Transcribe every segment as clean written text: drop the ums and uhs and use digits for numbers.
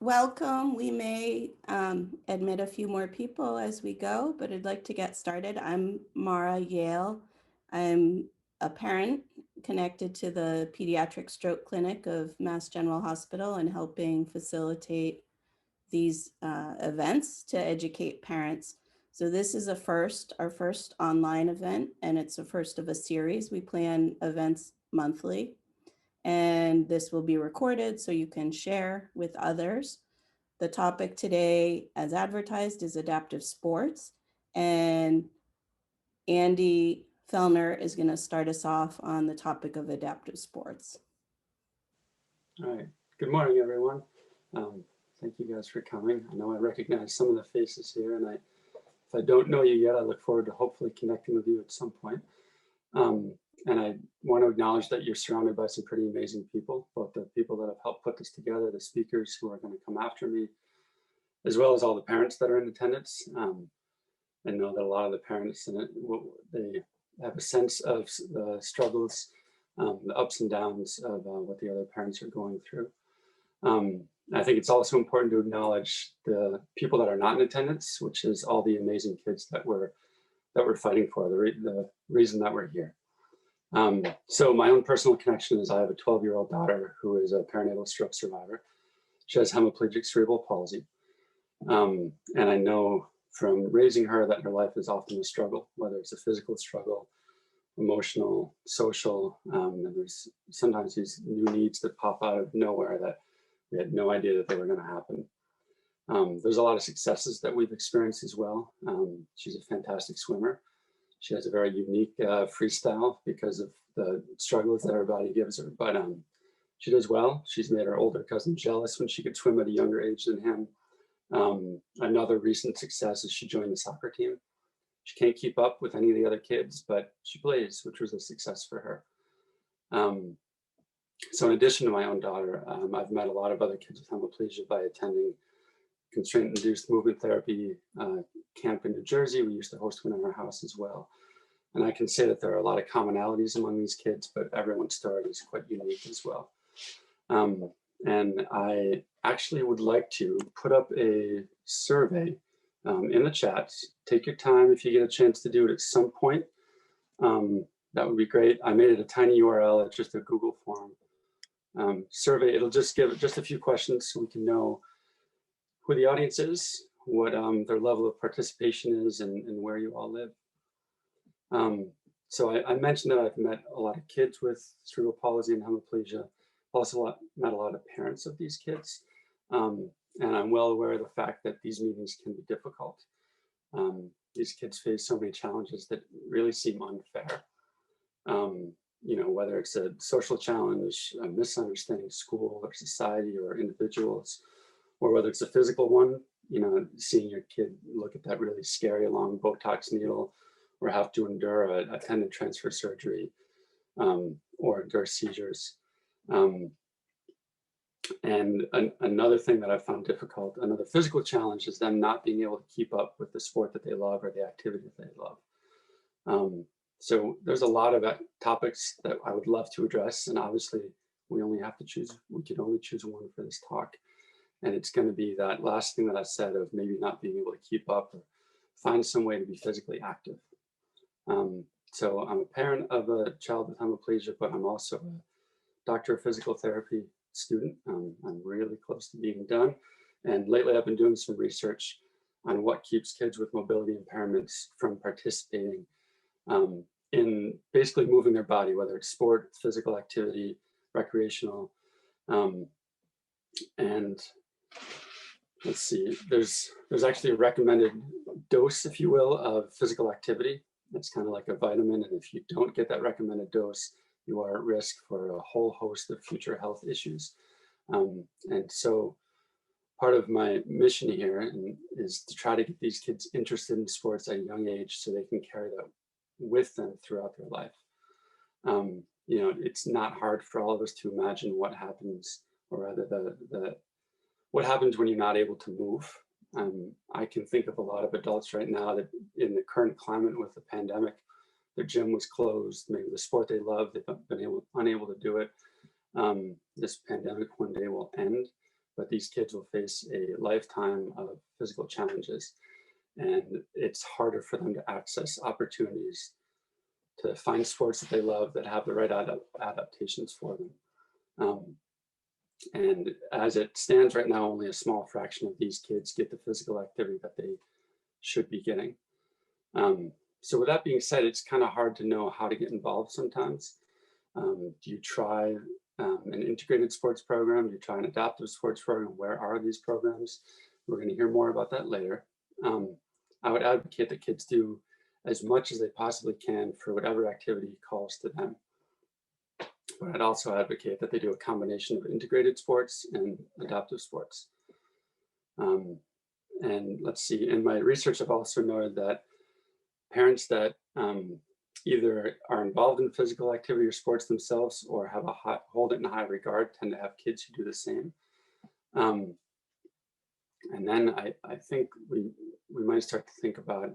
welcome. We may admit a few more people as we go, but I'd like to get started. I'm Mara Yale. I'm a parent connected to the Pediatric Stroke Clinic of Mass General Hospital and helping facilitate these events to educate parents. So this is our first online event, and it's the first of a series. We plan events monthly, and this will be recorded so you can share with others. The topic today, as advertised, is adaptive sports, and Andy Fellner is going to start us off on the topic of adaptive sports. All right. Good morning, everyone. Thank you guys for coming. I know I recognize some of the faces here, and if I don't know you yet, I look forward to hopefully connecting with you at some point. And I want to acknowledge that you're surrounded by some pretty amazing people, both the people that have helped put this together, the speakers who are going to come after me, as well as all the parents that are in attendance. I know that a lot of the parents in it, they have a sense of the struggles, the ups and downs of what the other parents are going through. I think it's also important to acknowledge the people that are not in attendance, which is all the amazing kids that we're fighting for, the reason that we're here. So my own personal connection is I have a 12-year-old daughter who is a perinatal stroke survivor. She has hemiplegic cerebral palsy. And I know from raising her that her life is often a struggle, whether it's a physical struggle, emotional, social, and there's sometimes these new needs that pop out of nowhere that we had no idea that they were going to happen. There's a lot of successes that we've experienced as well. She's a fantastic swimmer. She has a very unique freestyle because of the struggles that her body gives her, but she does well. She's made her older cousin jealous when she could swim at a younger age than him. Another recent success is she joined the soccer team. She can't keep up with any of the other kids, but she plays, which was a success for her. So in addition to my own daughter, I've met a lot of other kids with hemiplegia by attending constraint-induced movement therapy camp in New Jersey. We used to host one in our house as well. And I can say that there are a lot of commonalities among these kids, but everyone's story is quite unique as well. And I actually would like to put up a survey in the chat. Take your time if you get a chance to do it at some point. That would be great. I made it a tiny URL. It's just a Google form survey. It'll just give just a few questions so we can know who the audience is, what their level of participation is, and where you all live. So I mentioned that I've met a lot of kids with cerebral palsy and hemiplegia. Also met a lot of parents of these kids. And I'm well aware of the fact that these meetings can be difficult. These kids face so many challenges that really seem unfair. You know, whether it's a social challenge, a misunderstanding school or society or individuals, or whether it's a physical one, you know, seeing your kid look at that really scary long Botox needle or have to endure a tendon transfer surgery or endure seizures. And another thing that I found difficult, another physical challenge, is them not being able to keep up with the sport that they love or the activity that they love. So there's a lot of topics that I would love to address, and obviously we can only choose one for this talk. And it's going to be that last thing that I said of maybe not being able to keep up or find some way to be physically active. So I'm a parent of a child with hemiplegia, but I'm also a doctor of physical therapy student. I'm really close to being done. And lately I've been doing some research on what keeps kids with mobility impairments from participating in basically moving their body, whether it's sport, physical activity, recreational. And let's see, there's actually a recommended dose, if you will, of physical activity. It's kind of like a vitamin, and if you don't get that recommended dose, you are at risk for a whole host of future health issues. And so part of my mission here is to try to get these kids interested in sports at a young age so they can carry that with them throughout their life. You know, it's not hard for all of us to imagine what happens, or rather what happens when you're not able to move. I can think of a lot of adults right now that in the current climate with the pandemic, their gym was closed, maybe the sport they love, they've been unable to do it. This pandemic one day will end, but these kids will face a lifetime of physical challenges, and it's harder for them to access opportunities to find sports that they love that have the right adaptations for them. Um, and as it stands right now, only a small fraction of these kids get the physical activity that they should be getting. So with that being said, it's kind of hard to know how to get involved sometimes. Do you try an integrated sports program? Do you try an adaptive sports program? Where are these programs? We're going to hear more about that later. I would advocate that kids do as much as they possibly can for whatever activity calls to them. But I'd also advocate that they do a combination of integrated sports and adaptive sports. And let's see, in my research, I've also noted that parents that either are involved in physical activity or sports themselves or have hold it in high regard tend to have kids who do the same. And then I think we might start to think about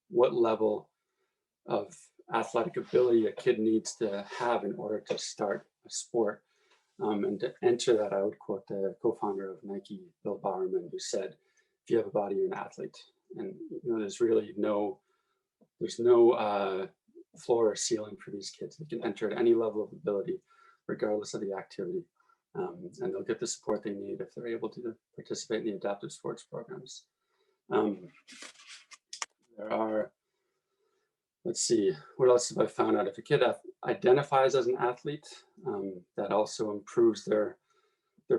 what level of athletic ability a kid needs to have in order to start a sport. And to enter that, I would quote the co-founder of Nike, Bill Bowerman, who said, "If you have a body, you're an athlete." And there's really no floor or ceiling for these kids. They can enter at any level of ability, regardless of the activity, and they'll get the support they need if they're able to participate in the adaptive sports programs. There are, let's see, what else have I found out? If a kid identifies as an athlete, that also improves their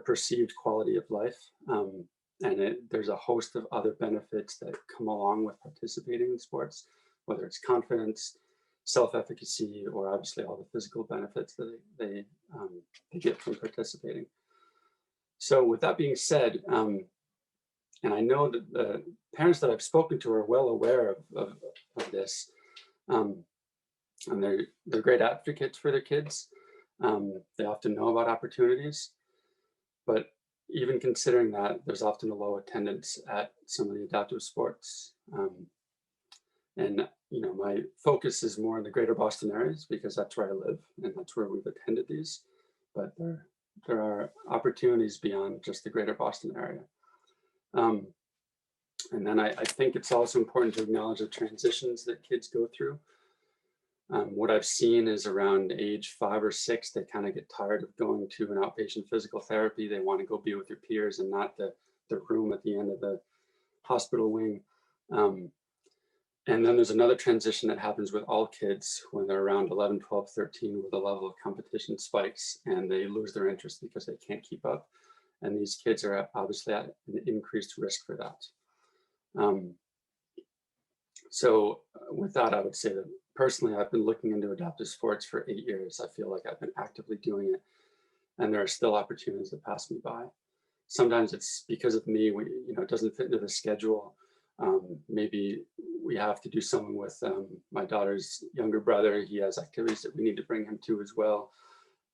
perceived quality of life. And there's a host of other benefits that come along with participating in sports, whether it's confidence, self-efficacy, or obviously all the physical benefits that they get from participating. So with that being said, and I know that the parents that I've spoken to are well aware of this, and they're great advocates for their kids. They often know about opportunities, but even considering that, there's often a low attendance at some of the adaptive sports. And my focus is more in the greater Boston areas because that's where I live and that's where we've attended these. But there are opportunities beyond just the greater Boston area. And then I think it's also important to acknowledge the transitions that kids go through. What I've seen is around age 5 or 6, they kind of get tired of going to an outpatient physical therapy. They want to go be with their peers and not the room at the end of the hospital wing. And then there's another transition that happens with all kids when they're around 11, 12, 13, where the level of competition spikes and they lose their interest because they can't keep up. And these kids are obviously at an increased risk for that. So with that, I would say that personally, I've been looking into adaptive sports for 8 years. I feel like I've been actively doing it, and there are still opportunities that pass me by. Sometimes it's because of me, it doesn't fit into the schedule. Maybe we have to do something with my daughter's younger brother. He has activities that we need to bring him to as well.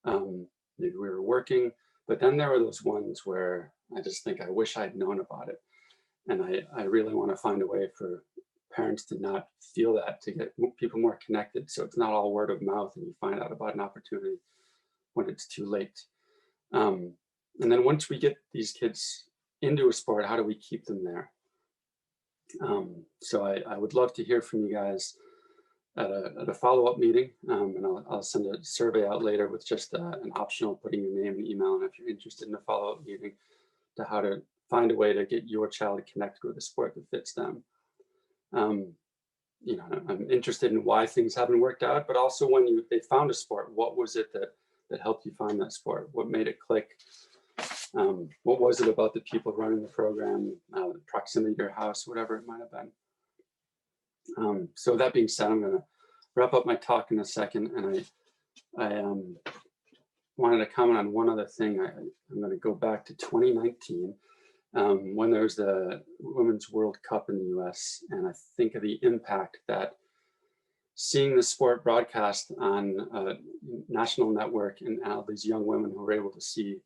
Maybe we were working, but then there were those ones where I just think I wish I'd known about it. And I really want to find a way for parents to not feel that, to get people more connected. So it's not all word of mouth and you find out about an opportunity when it's too late. And then once we get these kids into a sport, how do we keep them there? So I would love to hear from you guys at a follow-up meeting. And I'll send a survey out later with just an optional putting your name and email, and if you're interested in a follow-up meeting, to how to find a way to get your child connected with a sport that fits them. I'm interested in why things haven't worked out, but also when they found a sport, what was it that helped you find that sport? What made it click? What was it about the people running the program, the proximity to your house, whatever it might have been? So that being said, I'm going to wrap up my talk in a second, and I wanted to comment on one other thing. I'm going to go back to 2019. When there was the Women's World Cup in the US, and I think of the impact that seeing the sport broadcast on a national network and all these young women who were able to see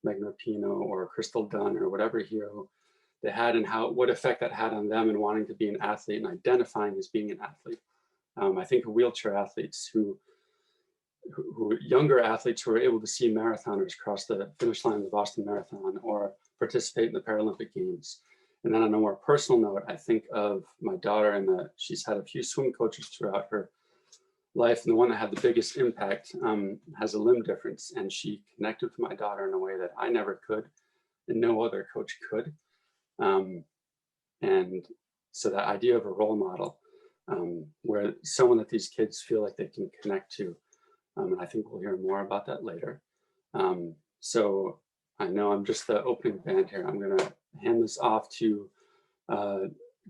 Megan Rapinoe or Crystal Dunn or whatever hero they had, and what effect that had on them and wanting to be an athlete and identifying as being an athlete. I think of wheelchair athletes who younger athletes who are able to see marathoners cross the finish line of the Boston Marathon or participate in the Paralympic Games. And then on a more personal note, I think of my daughter, and she's had a few swim coaches throughout her life, and the one that had the biggest impact has a limb difference, and she connected with my daughter in a way that I never could, and no other coach could. And so that idea of a role model, where someone that these kids feel like they can connect to, and I think we'll hear more about that later. So I know I'm just the opening band here. I'm gonna hand this off to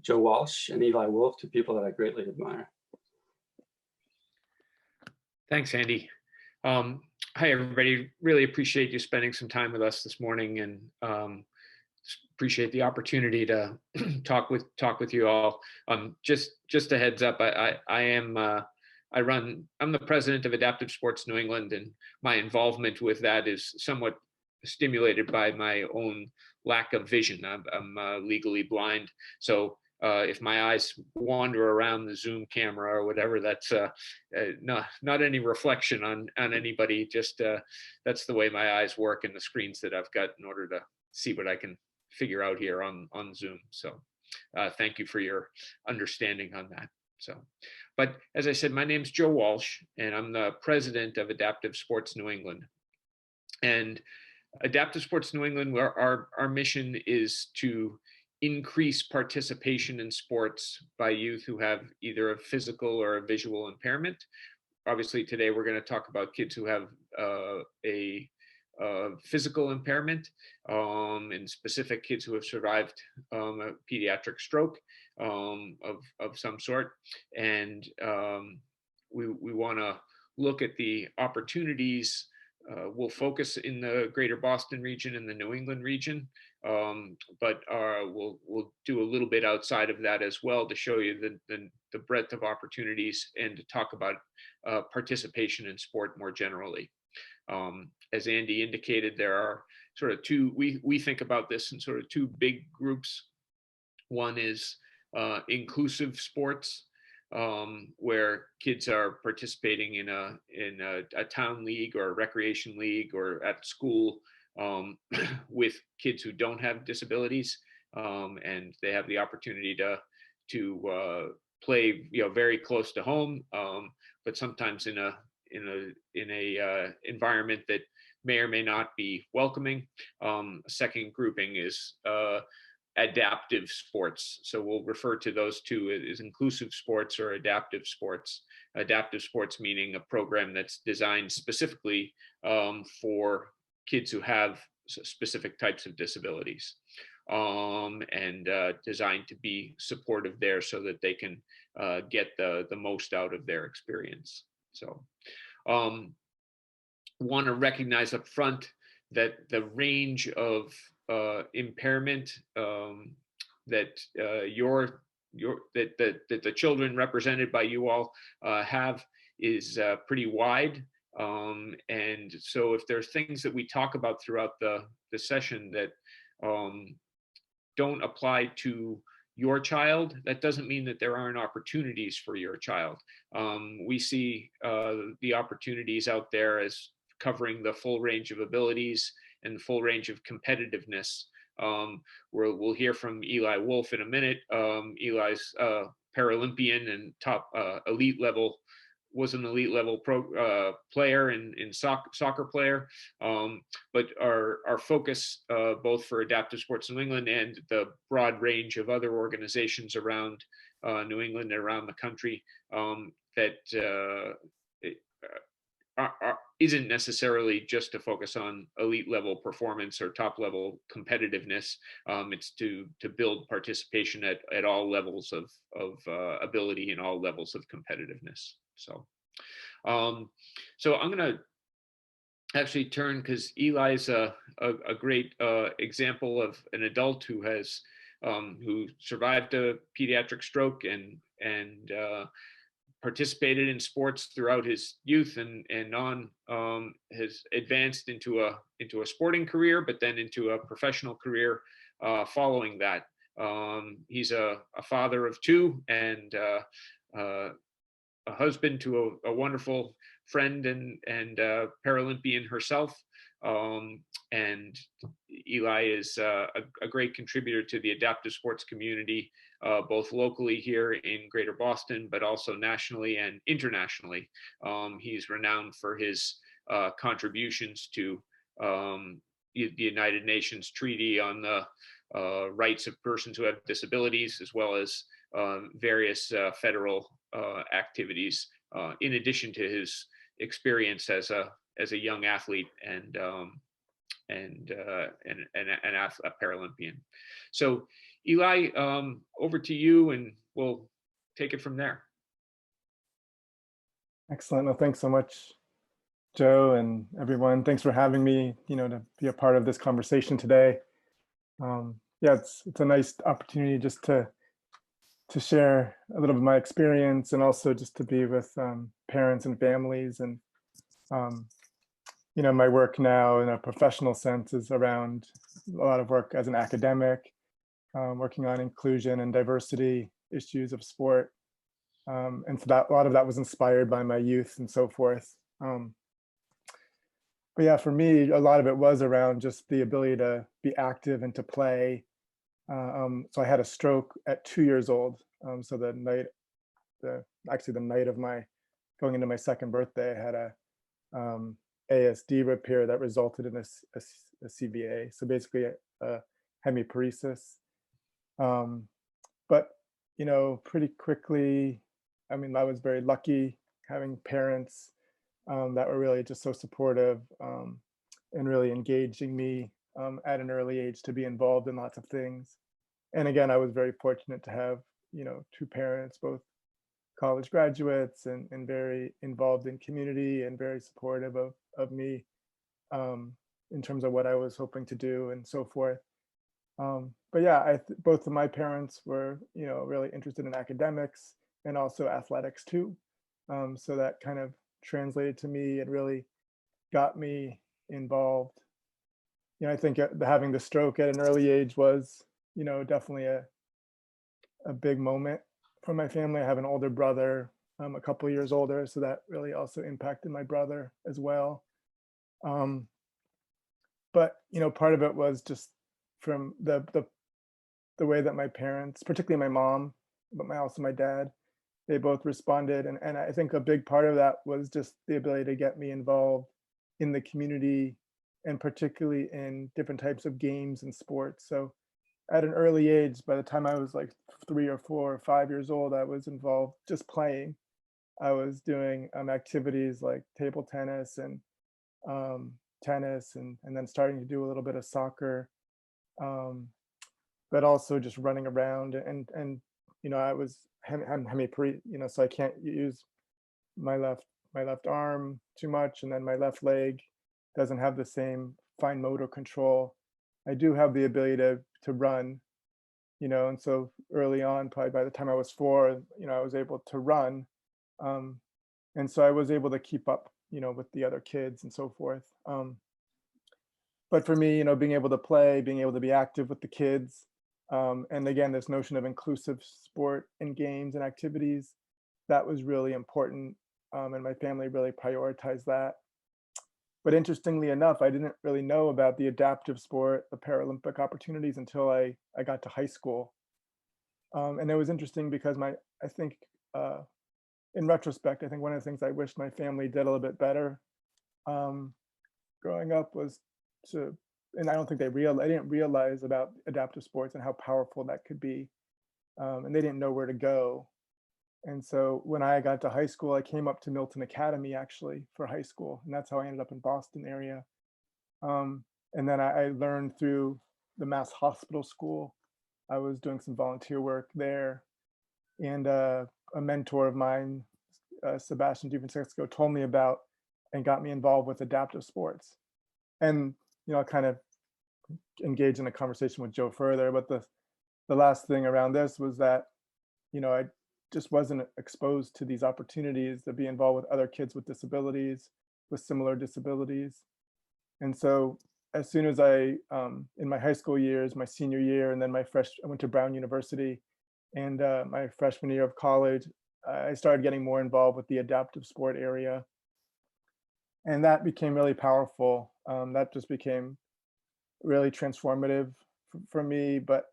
Joe Walsh and Eli Wolf, two people that I greatly admire. Thanks, Andy. Hi, everybody. Really appreciate you spending some time with us this morning, and appreciate the opportunity to talk with you all. Just a heads up, I'm the president of Adaptive Sports New England, and my involvement with that is somewhat stimulated by my own lack of vision. I'm legally blind, so if my eyes wander around the Zoom camera or whatever, that's not any reflection on anybody. Just that's the way my eyes work and the screens that I've got in order to see what I can figure out here on Zoom. So thank you for your understanding on that. So, but as I said, my name's Joe Walsh, and I'm the president of Adaptive Sports New England. And Adaptive Sports New England, our mission is to increase participation in sports by youth who have either a physical or a visual impairment. Obviously, today we're going to talk about kids who have a physical impairment, and specific kids who have survived a pediatric stroke of some sort. And we want to look at the opportunities. We'll focus in the greater Boston region and the New England region, but we'll do a little bit outside of that as well to show you the breadth of opportunities and to talk about participation in sport more generally. As Andy indicated, there are sort of two, we think about this in sort of two big groups. One is inclusive sports, where kids are participating in a town league or a recreation league or at school with kids who don't have disabilities, and they have the opportunity to play, very close to home, but sometimes in a environment that may or may not be welcoming. Second grouping is adaptive sports. So we'll refer to those two as inclusive sports or adaptive sports. Adaptive sports meaning a program that's designed specifically for kids who have specific types of disabilities, and designed to be supportive there so that they can get the most out of their experience. So want to recognize up front that the range of impairment that the children represented by you all have is pretty wide, and so if there's things that we talk about throughout the session that don't apply to your child, that doesn't mean that there aren't opportunities for your child. We see the opportunities out there as covering the full range of abilities and the full range of competitiveness. We'll hear from Eli Wolf in a minute. Eli's Paralympian and top elite level, was an elite level pro player in soccer player, but our focus both for Adaptive Sports New England and the broad range of other organizations around New England and around the country that isn't necessarily just to focus on elite level performance or top level competitiveness. It's to build participation at all levels of ability and all levels of competitiveness. So I'm going to actually turn, because Eli's a great example of an adult who has who survived a pediatric stroke and participated in sports throughout his youth and has advanced into a sporting career, but then into a professional career following that. He's a father of two and a husband to a wonderful friend and Paralympian herself. And Eli is a great contributor to the adaptive sports community, both locally here in Greater Boston, but also nationally and internationally. He's renowned for his contributions to the United Nations Treaty on the rights of persons who have disabilities, as well as various federal activities, in addition to his experience as a young athlete and a Paralympian. So, Eli, over to you, and we'll take it from there. Excellent. Well, thanks so much, Joe, and everyone. Thanks for having me, to be a part of this conversation today. Yeah, it's a nice opportunity just to share a little of my experience, and also just to be with parents and families. And my work now in a professional sense is around a lot of work as an academic, working on inclusion and diversity issues of sport. And so a lot of that was inspired by my youth and so forth. But yeah, for me, a lot of it was around just the ability to be active and to play. So I had a stroke at 2 years old. So the night of my going into my second birthday, I had a ASD repair that resulted in a CVA. So basically a hemiparesis. But pretty quickly, I was very lucky having parents that were really just so supportive and really engaging me at an early age to be involved in lots of things. And again, I was very fortunate to have, two parents, both college graduates and very involved in community and very supportive of me in terms of what I was hoping to do and so forth. But yeah, both of my parents were, really interested in academics and also athletics too. So that kind of translated to me and really got me involved. I think having the stroke at an early age was, definitely a big moment for my family. I have an older brother, a couple of years older, so that really also impacted my brother as well. But part of it was just from the way that my parents, particularly my mom, but also my dad, they both responded. And I think a big part of that was just the ability to get me involved in the community, and particularly in different types of games and sports. So at an early age, by the time I was like 3 or 4 or 5 years old, I was involved just playing. I was doing activities like table tennis and tennis, and then starting to do a little bit of soccer, but also just running around. And I was hemipare, so I can't use my left arm too much, and then my left leg doesn't have the same fine motor control. I do have the ability to run, and so early on, probably by the time I was 4, I was able to run. And so I was able to keep up, with the other kids and so forth. But for me, being able to play, being able to be active with the kids, and again, this notion of inclusive sport and games and activities, that was really important. And my family really prioritized that. But interestingly enough, I didn't really know about the adaptive sport, the Paralympic opportunities, until I got to high school. And it was interesting because I think in retrospect, I think one of the things I wish my family did a little bit better growing up was and I don't think they didn't realize about adaptive sports and how powerful that could be. And they didn't know where to go. And so when I got to high school, I came up to Milton Academy actually for high school. And that's how I ended up in Boston area. And then I learned through the Mass Hospital School. I was doing some volunteer work there. And a mentor of mine, Sebastian DiFrancesco, told me about and got me involved with adaptive sports. And, kind of engage in a conversation with Joe further. But the last thing around this was that, I just wasn't exposed to these opportunities to be involved with other kids with disabilities, with similar disabilities. And so as soon as in my high school years, my senior year, and then I went to Brown University, and my freshman year of college, I started getting more involved with the adaptive sport area. And that became really powerful. That just became really transformative for me. But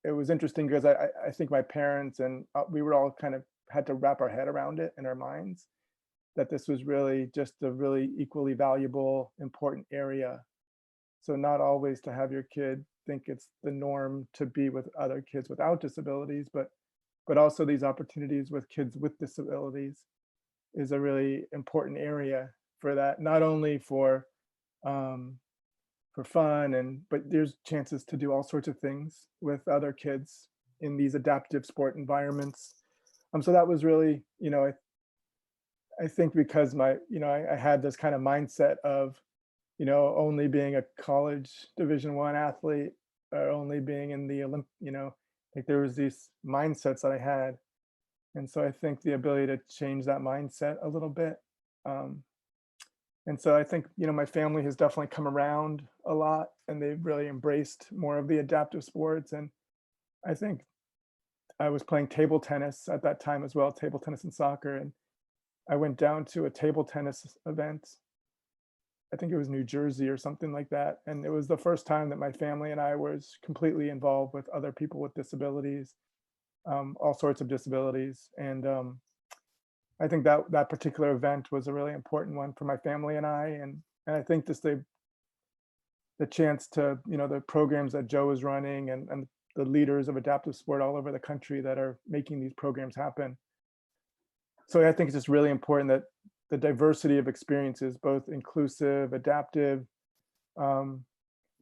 it was interesting because I think my parents and we were all kind of had to wrap our head around it in our minds, that this was really just a really equally valuable, important area. So not always to have your kid think it's the norm to be with other kids without disabilities, but also these opportunities with kids with disabilities is a really important area for that. Not only um, for fun but there's chances to do all sorts of things with other kids in these adaptive sport environments. So that was really, I think because I had this kind of mindset of, only being a college Division I athlete or only being in the like there was these mindsets that I had. And so I think the ability to change that mindset a little bit. Um, and so I think, my family has definitely come around a lot and they've really embraced more of the adaptive sports. And I think I was playing table tennis at that time as well, table tennis and soccer. And I went down to a table tennis event. I think it was New Jersey or something like that. And it was the first time that my family and I was completely involved with other people with disabilities, all sorts of disabilities. And I think that that particular event was a really important one for my family and I. And I think just the chance to, the programs that Joe is running and the leaders of adaptive sport all over the country that are making these programs happen. So I think it's just really important that the diversity of experiences, both inclusive, adaptive, um,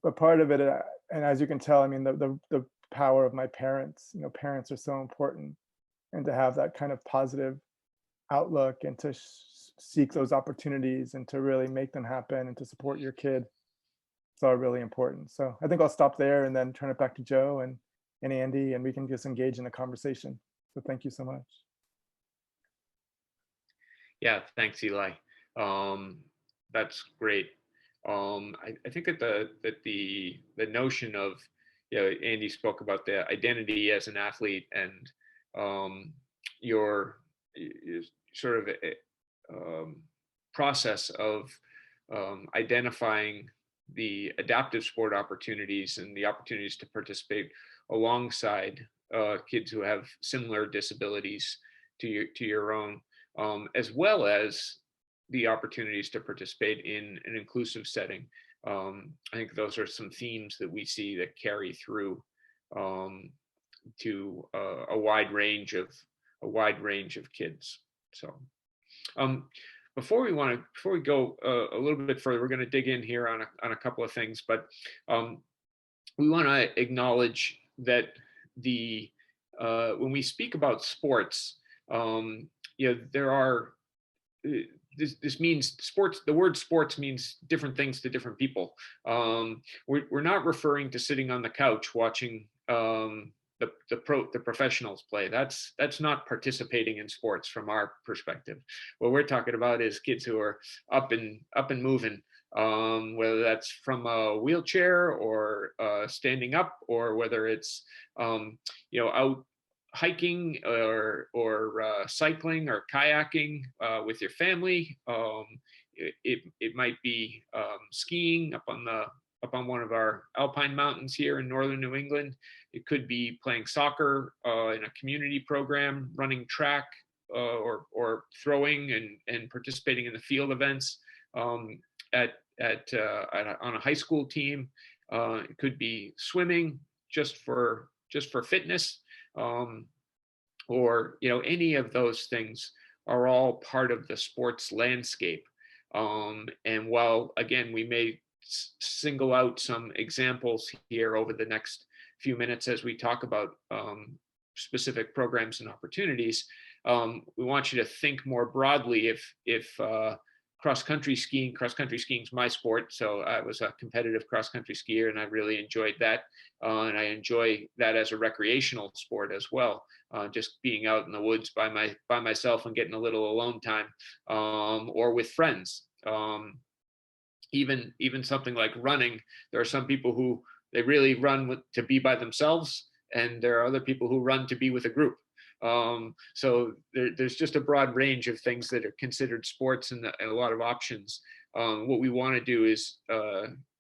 but part of it, and as you can tell, I mean, the power of my parents. Parents are so important, and to have that kind of positive outlook and to seek those opportunities and to really make them happen and to support your kid, it's all really important. So I think I'll stop there and then turn it back to Joe and Andy, and we can just engage in a conversation. So thank you so much. Yeah, thanks, Eli. That's great. I think that the notion of, Andy spoke about the identity as an athlete and your sort of process of identifying the adaptive sport opportunities and the opportunities to participate alongside kids who have similar disabilities to your own, as well as the opportunities to participate in an inclusive setting. I think those are some themes that we see that carry through to a wide range of kids. So, before we go a little bit further, we're going to dig in here on a couple of things, but we want to acknowledge that the when we speak about sports, there are this means sports. The word sports means different things to different people. We're not referring to sitting on the couch watching the professionals play. That's not participating in sports from our perspective. What we're talking about is kids who are up and moving, whether that's from a wheelchair or standing up, or whether it's out hiking or cycling or kayaking with your family. It might be skiing up on one of our alpine mountains here in northern New England. It could be playing soccer in a community program, running track, or throwing and participating in the field events on a high school team. It could be swimming just for fitness, or any of those things are all part of the sports landscape. And while again we may single out some examples here over the next few minutes as we talk about specific programs and opportunities, we want you to think more broadly. If cross-country skiing is my sport, so I was a competitive cross-country skier and I really enjoyed that, and I enjoy that as a recreational sport as well, just being out in the woods by myself and getting a little alone time, or with friends. Even something like running, there are some people who they really run to be by themselves, and there are other people who run to be with a group. So there's just a broad range of things that are considered sports and a lot of options what we want to do is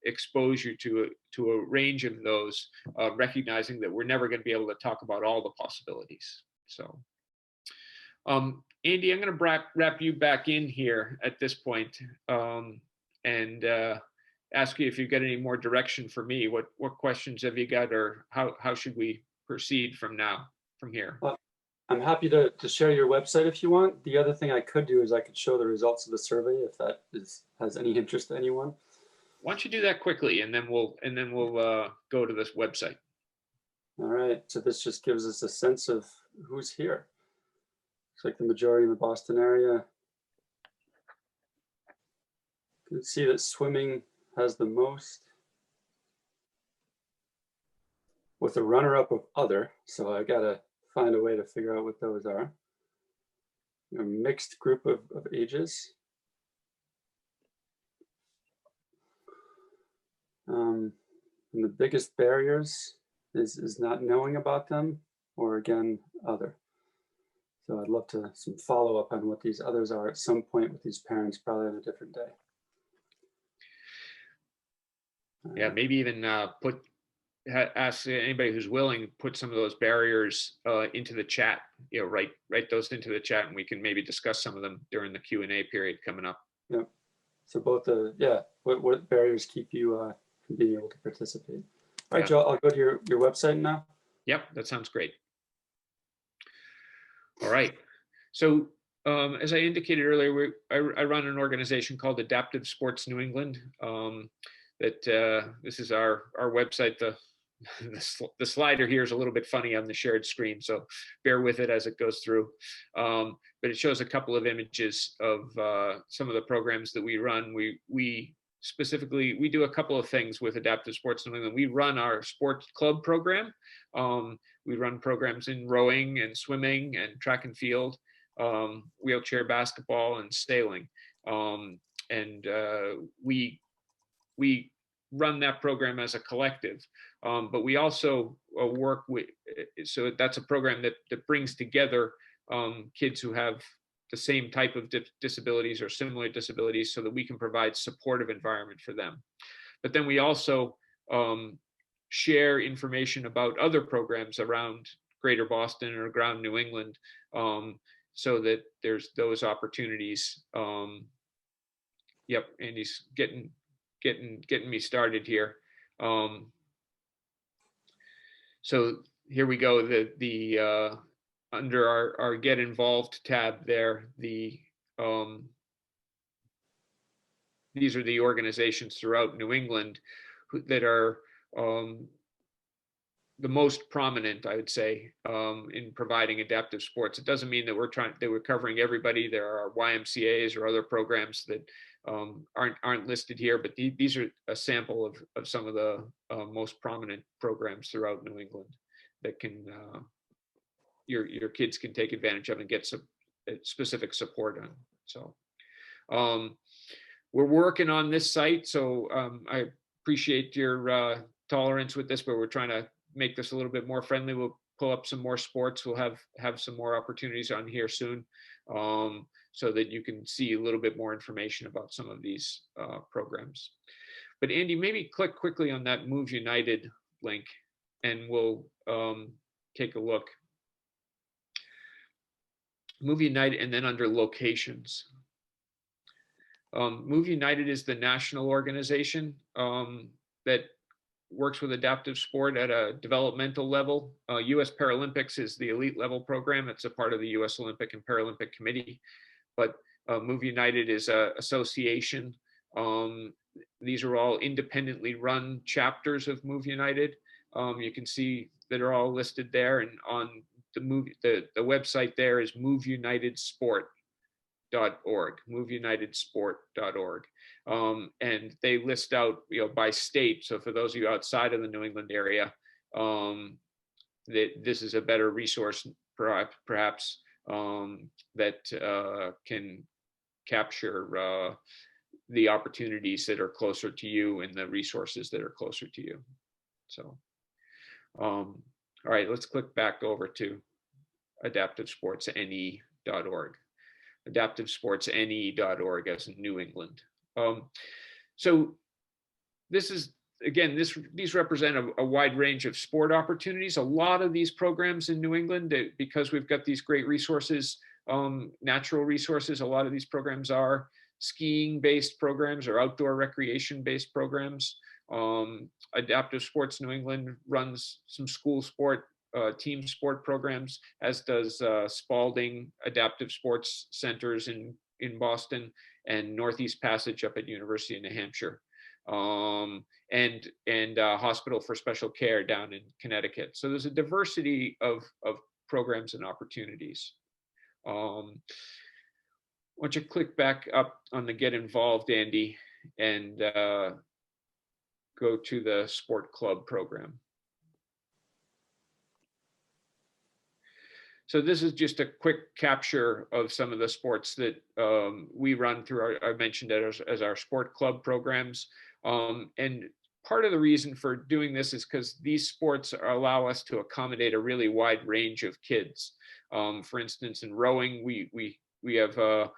expose you to a range of those, recognizing that we're never going to be able to talk about all the possibilities. So, Andy, I'm going to wrap you back in here at this point, and ask you if you've got any more direction for me. What questions have you got, or how should we proceed from here? Well, I'm happy to share your website if you want. The other thing I could do is I could show the results of the survey if that has any interest to anyone. Why don't you do that quickly, and then we'll go to this website. All right, so this just gives us a sense of who's here. Looks like the majority in the Boston area. You can see that swimming has the most, with a runner-up of other. So I gotta find a way to figure out what those are. A mixed group of ages. And the biggest barriers is not knowing about them, or again, other. So I'd love to some follow up on what these others are at some point with these parents, probably on a different day. Yeah, maybe even ask anybody who's willing, put some of those barriers into the chat. Write those into the chat, and we can maybe discuss some of them during the Q&A period coming up. Yep. So both what barriers keep you from being able to participate? All right, Joe, I'll go to your website now. Yep, that sounds great. All right. So as I indicated earlier, I run an organization called Adaptive Sports New England. This is our website. The slider here is a little bit funny on the shared screen, so bear with it as it goes through. But it shows a couple of images of some of the programs that we run. We specifically, we do a couple of things with Adaptive Sports New England. We run our sports club program. We run programs in rowing and swimming and track and field, wheelchair basketball and sailing. We run that program as a collective, but we also work with, so that's a program that brings together kids who have the same type of disabilities or similar disabilities, so that we can provide supportive environment for them. But then we also share information about other programs around Greater Boston or around New England, so that there's those opportunities. Yep, Andy's getting me started here. So here we go. The under our Get Involved tab there, these are the organizations throughout New England that are the most prominent, I would say, in providing adaptive sports. It doesn't mean that we're covering everybody. There are YMCA's or other programs that aren't listed here, but these are a sample of some of the most prominent programs throughout New England that can your kids can take advantage of and get some specific support on. So we're working on this site, so I appreciate your tolerance with this, but we're trying to make this a little bit more friendly. We'll pull up some more sports. We'll have some more opportunities on here soon, so that you can see a little bit more information about some of these programs. But Andy, maybe click quickly on that Move United link, and we'll take a look. Move United, and then under locations. Move United is the national organization that works with adaptive sport at a developmental level. US Paralympics is the elite level program. It's a part of the US Olympic and Paralympic Committee. But Move United is an association. These are all independently run chapters of Move United. You can see that are all listed there, and on the website there is moveunitedsport.org, moveunitedsport.org. And they list out, by state. So for those of you outside of the New England area, that this is a better resource, perhaps, that can capture the opportunities that are closer to you and the resources that are closer to you. So, all right, let's click back over to adaptivesportsne.org. adaptivesportsne.org as in New England. So this is, again, these represent a wide range of sport opportunities. A lot of these programs in New England, because we've got these great resources, natural resources, a lot of these programs are skiing-based programs or outdoor recreation-based programs. Adaptive Sports New England runs some school sport, team sport programs, as does Spalding Adaptive Sports Centers in Boston, and Northeast Passage up at University of New Hampshire. And Hospital for Special Care down in Connecticut. So there's a diversity of programs and opportunities. Why don't you click back up on the Get Involved, Andy, and go to the Sport Club program. So this is just a quick capture of some of the sports that we run through I mentioned it as our Sport Club programs. And part of the reason for doing this is because these sports allow us to accommodate a really wide range of kids. For instance, in rowing, we have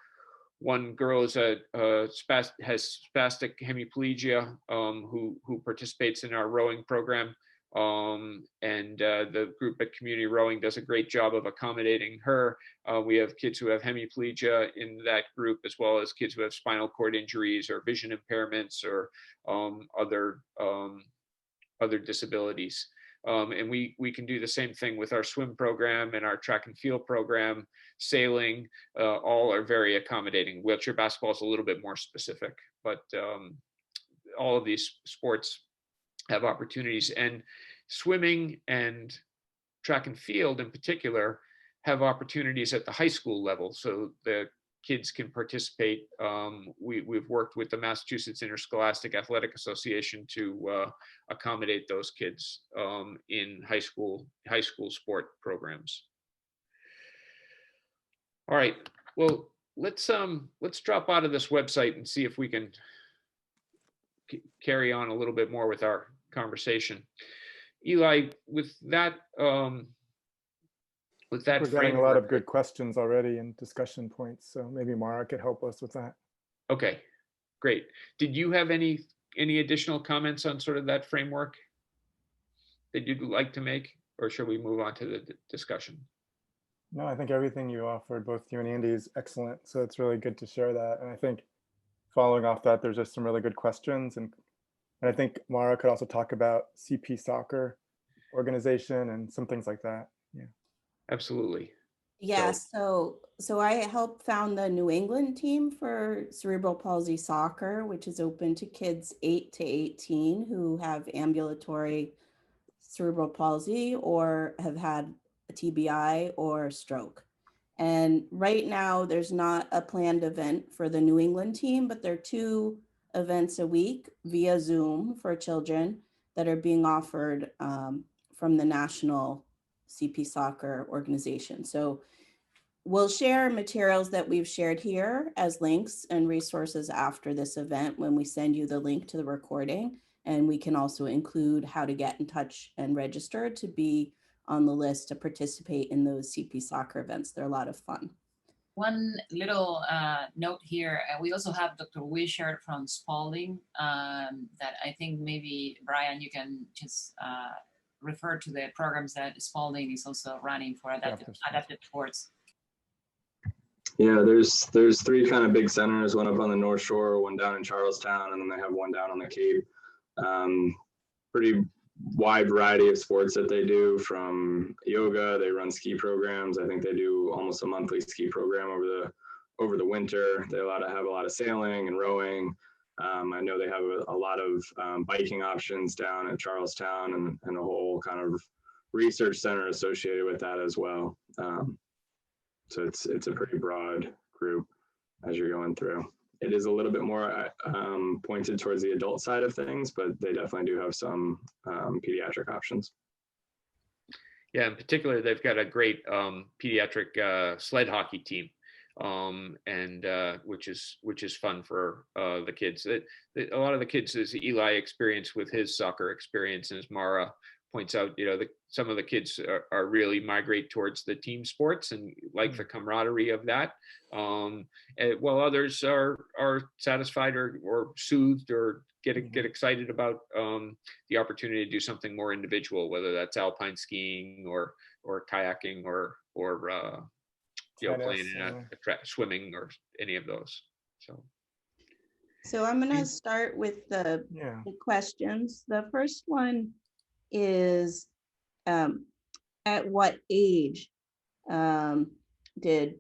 one girl has spastic hemiplegia who participates in our rowing program. And the group at Community Rowing does a great job of accommodating her. We have kids who have hemiplegia in that group, as well as kids who have spinal cord injuries or vision impairments or other disabilities. And we can do the same thing with our swim program and our track and field program, sailing, all are very accommodating. Wheelchair basketball is a little bit more specific, but all of these sports have opportunities, and swimming and track and field in particular have opportunities at the high school level, so the kids can participate. We've worked with the Massachusetts Interscholastic Athletic Association to accommodate those kids in high school sport programs. All right, well, let's drop out of this website and see if we can carry on a little bit more with our conversation. Eli, with that we're getting a lot of good questions already and discussion points, so maybe Mara could help us with that. Okay, great. Did you have any additional comments on sort of that framework that you'd like to make, or should we move on to the discussion? No, I think everything you offered, both you and Andy, is excellent, so it's really good to share that. And I think following off that, there's just some really good questions, and I think Mara could also talk about CP soccer organization and some things like that. Yeah, absolutely. Yeah, so I helped found the New England team for cerebral palsy soccer, which is open to kids 8 to 18 who have ambulatory cerebral palsy or have had a TBI or stroke. And right now there's not a planned event for the New England team, but there are 2 events a week via Zoom for children that are being offered from the National CP Soccer organization. So we'll share materials that we've shared here as links and resources after this event when we send you the link to the recording. And we can also include how to get in touch and register to be on the list to participate in those CP soccer events. They're a lot of fun. One little note here, we also have Dr. Wishart from Spalding that I think maybe, Brian, you can just refer to the programs that Spalding is also running for adaptive sports. Yeah, there's 3 kind of big centers, one up on the North Shore, one down in Charlestown, and then they have one down on the Cape. Pretty wide variety of sports that they do, from yoga, they run ski programs. I think they do almost a monthly ski program over the winter. They have a lot of sailing and rowing. I know they have a lot of biking options down at Charlestown, and a whole kind of research center associated with that as well. So it's a pretty broad group as you're going through. It is a little bit more pointed towards the adult side of things, but they definitely do have some pediatric options. Yeah, in particular, they've got a great pediatric sled hockey team, and which is fun for the kids. A lot of the kids, as Eli experienced with his soccer experience, and as Mara points out, some of the kids are really migrate towards the team sports and like the camaraderie of that, while others are satisfied or soothed or get excited about the opportunity to do something more individual, whether that's alpine skiing or kayaking or playing in swimming or any of those. So I'm going to start with the questions. The first one is, at what age did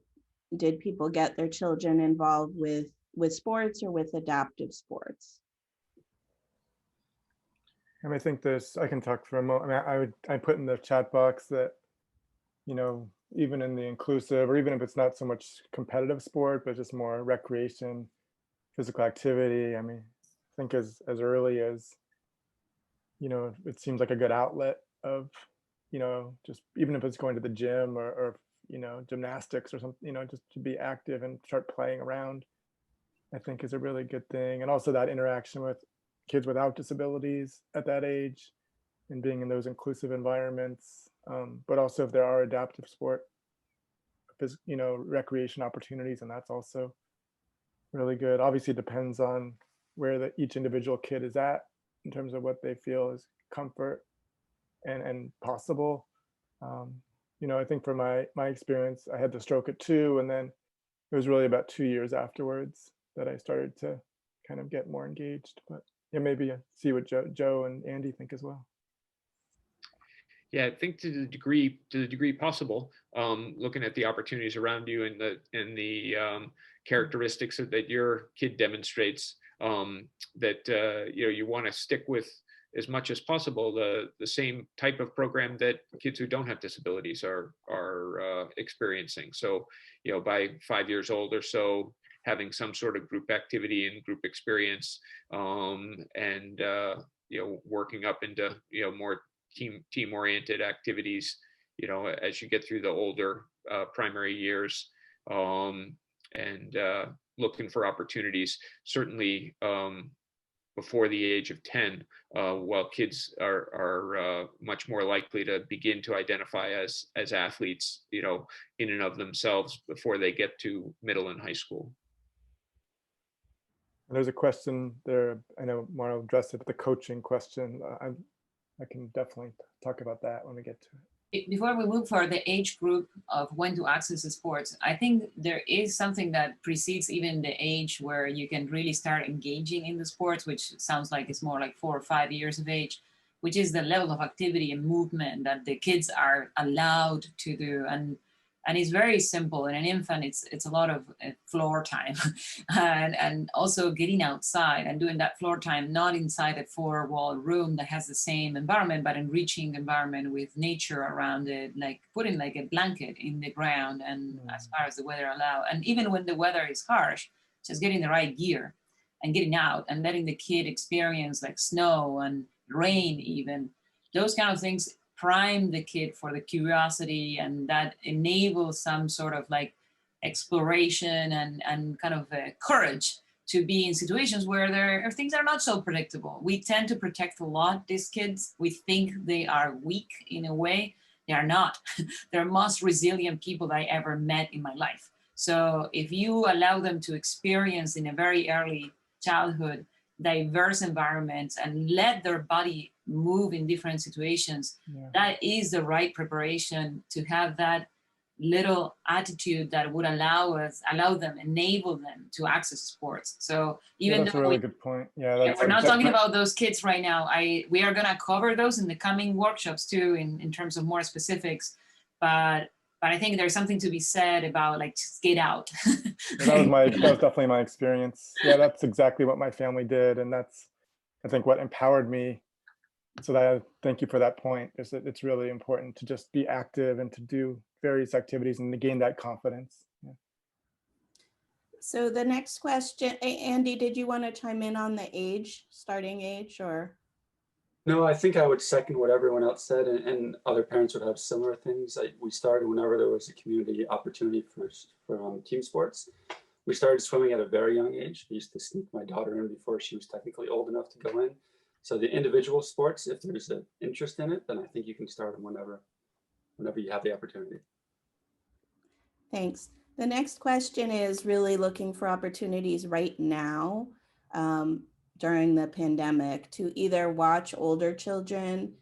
people get their children involved with sports or with adaptive sports? I think I can talk for a moment. I put in the chat box that, even in the inclusive, or even if it's not so much competitive sport, but just more recreation, physical activity. I think as early as, it seems like a good outlet of, just even if it's going to the gym or gymnastics or something, just to be active and start playing around, I think is a really good thing. And also that interaction with kids without disabilities at that age and being in those inclusive environments. But also if there are adaptive sport, recreation opportunities, and that's also really good. Obviously it depends on where each individual kid is at in terms of what they feel is comfort and possible. I think for my experience, I had the stroke at 2, and then it was really about 2 years afterwards that I started to kind of get more engaged. But maybe see what Joe and Andy think as well. Yeah, I think to the degree possible, looking at the opportunities around you and the characteristics that your kid demonstrates, that you want to stick with as much as possible the same type of program that kids who don't have disabilities are experiencing. So, by 5 years old or so, having some sort of group activity and group experience, and working up into more team-oriented activities, as you get through the older primary years, and looking for opportunities, certainly before the age of 10, while kids are much more likely to begin to identify as athletes, in and of themselves before they get to middle and high school. There's a question there. I know Mara addressed it, but the coaching question, I can definitely talk about that when we get to it. Before we move for the age group of when to access the sports, I think there is something that precedes even the age where you can really start engaging in the sports, which sounds like it's more like 4 or 5 years of age, which is the level of activity and movement that the kids are allowed to do. And it's very simple. In an infant, it's a lot of floor time and also getting outside and doing that floor time, not inside a 4-wall room that has the same environment, but enriching the environment with nature around it, like putting like a blanket in the ground and as far as the weather allows. And even when the weather is harsh, just getting the right gear and getting out and letting the kid experience like snow and rain even, those kind of things prime the kid for the curiosity, and that enables some sort of like exploration and kind of courage to be in situations where things are not so predictable. We tend to protect a lot these kids. We think they are weak in a way. They are not. They're the most resilient people I ever met in my life. So if you allow them to experience in a very early childhood diverse environments and let their body move in different situations, that is the right preparation to have that little attitude that would enable them to access sports. So even that's a really good point. We're not talking about those kids right now. We are going to cover those in the coming workshops too, in terms of more specifics, but I think there's something to be said about like just get out. that was definitely my experience. That's exactly what my family did, and that's I think what empowered me. So thank you for that point. It's really important to just be active and to do various activities and to gain that confidence. So the next question, Andy, did you want to chime in on the starting age, or? No, I think I would second what everyone else said, and other parents would have similar things. We started whenever there was a community opportunity for team sports. We started swimming at a very young age. I used to sneak my daughter in before she was technically old enough to go in. So the individual sports, if there's an interest in it, then I think you can start them whenever you have the opportunity. Thanks. The next question is really looking for opportunities right now during the pandemic to either watch older children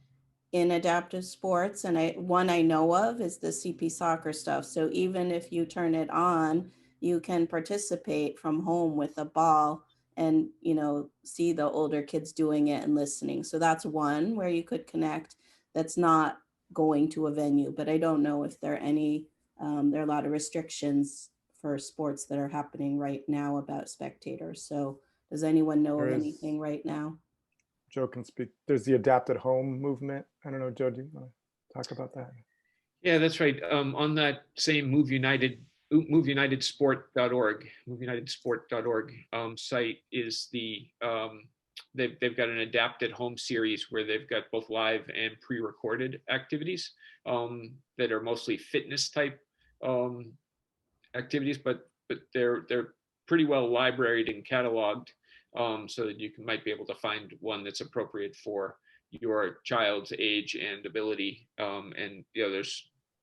in adaptive sports. And one I know of is the CP soccer stuff. So even if you turn it on, you can participate from home with a ball and, you know, see the older kids doing it and listening. So that's one where you could connect that's not going to a venue, but I don't know if there are any, there are a lot of restrictions for sports that are happening right now about spectators. So does anyone know There of is, anything right now? Joe can speak. There's the adapted home movement. I don't know, Joe, do you want to talk about that? Yeah, that's right. On that same moveunitedsport.org site is the they've got an adapted home series where they've got both live and pre-recorded activities that are mostly fitness type activities, but they're pretty well libraried and cataloged so that you might be able to find one that's appropriate for your child's age and ability. And you know,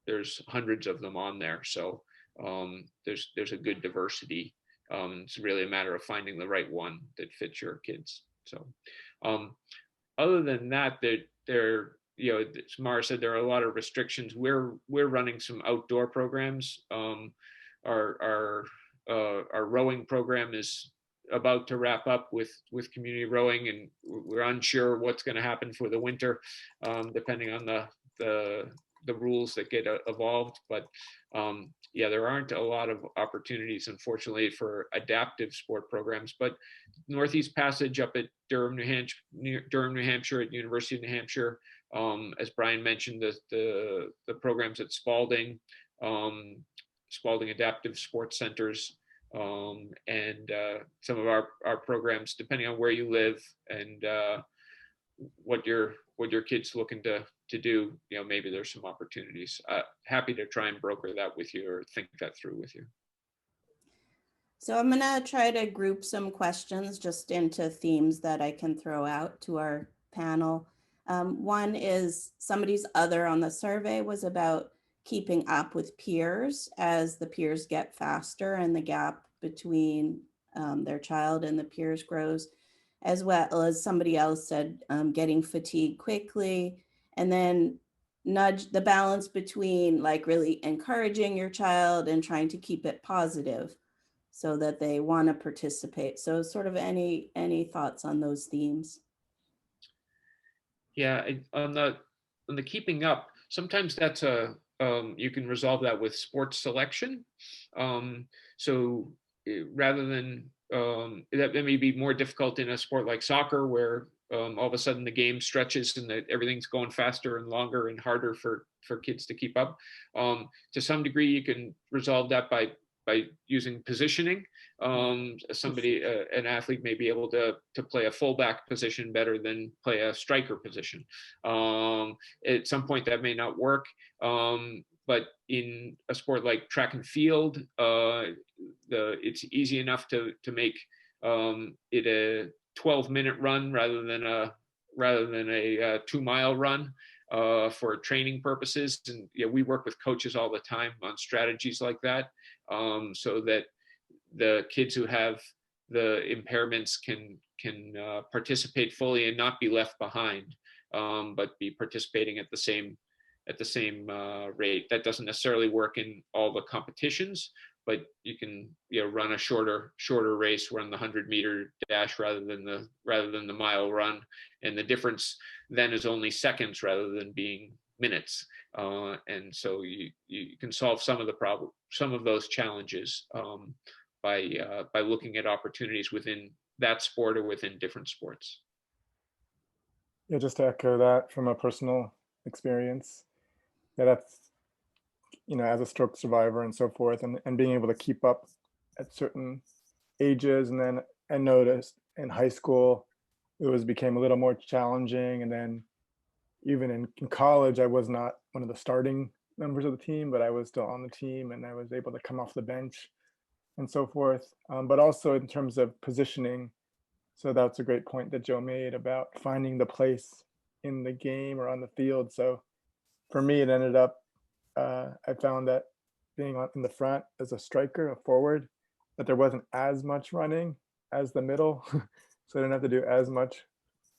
there's hundreds of them on there, so there's a good diversity. It's really a matter of finding the right one that fits your kids. So other than that, there you know, as Mara said, there are a lot of restrictions. We're running some outdoor programs. Our rowing program is about to wrap up with community rowing, and we're unsure what's going to happen for the winter, depending on the rules that get evolved. But yeah, there aren't a lot of opportunities, unfortunately, for adaptive sport programs. But Northeast Passage up at Durham, New Hampshire, at University of New Hampshire, as Brian mentioned, the programs at Spalding Adaptive Sports Centers, and some of our programs, depending on where you live and what your kid's looking to do, you know, maybe there's some opportunities. Happy to try and broker that with you or think that through with you. So I'm gonna try to group some questions just into themes that I can throw out to our panel. One is somebody's other on the survey was about keeping up with peers as the peers get faster and the gap between their child and the peers grows, as well as somebody else said, getting fatigued quickly, and then nudge the balance between like really encouraging your child and trying to keep it positive so that they want to participate. So sort of any thoughts on those themes? Yeah, on the keeping up, sometimes that's you can resolve that with sports selection. So rather than that may be more difficult in a sport like soccer, where all of a sudden the game stretches and everything's going faster and longer and harder for kids to keep up. To some degree, you can resolve that by using positioning. An athlete may be able to play a fullback position better than play a striker position. At some point that may not work, but in a sport like track and field, it's easy enough to make it a 12-minute run rather than a 2-mile run for training purposes. And yeah, we work with coaches all the time on strategies like that, so that the kids who have the impairments can participate fully and not be left behind, but be participating at the same rate. That doesn't necessarily work in all the competitions, but you can run a shorter race, run the 100-meter dash rather than the mile run, and the difference then is only seconds rather than being minutes. And so you can solve some of those challenges by looking at opportunities within that sport or within different sports. Yeah, just to echo that from a personal experience. Yeah, that's, as a stroke survivor and so forth, and being able to keep up at certain ages. And then I noticed in high school, it became a little more challenging. And then even in college, I was not one of the starting members of the team, but I was still on the team and I was able to come off the bench and so forth. But also in terms of positioning, So that's a great point that Joe made about finding the place in the game or on the field. So for me, it ended up, I found that being in the front as a striker, a forward, that there wasn't as much running as the middle. So I didn't have to do as much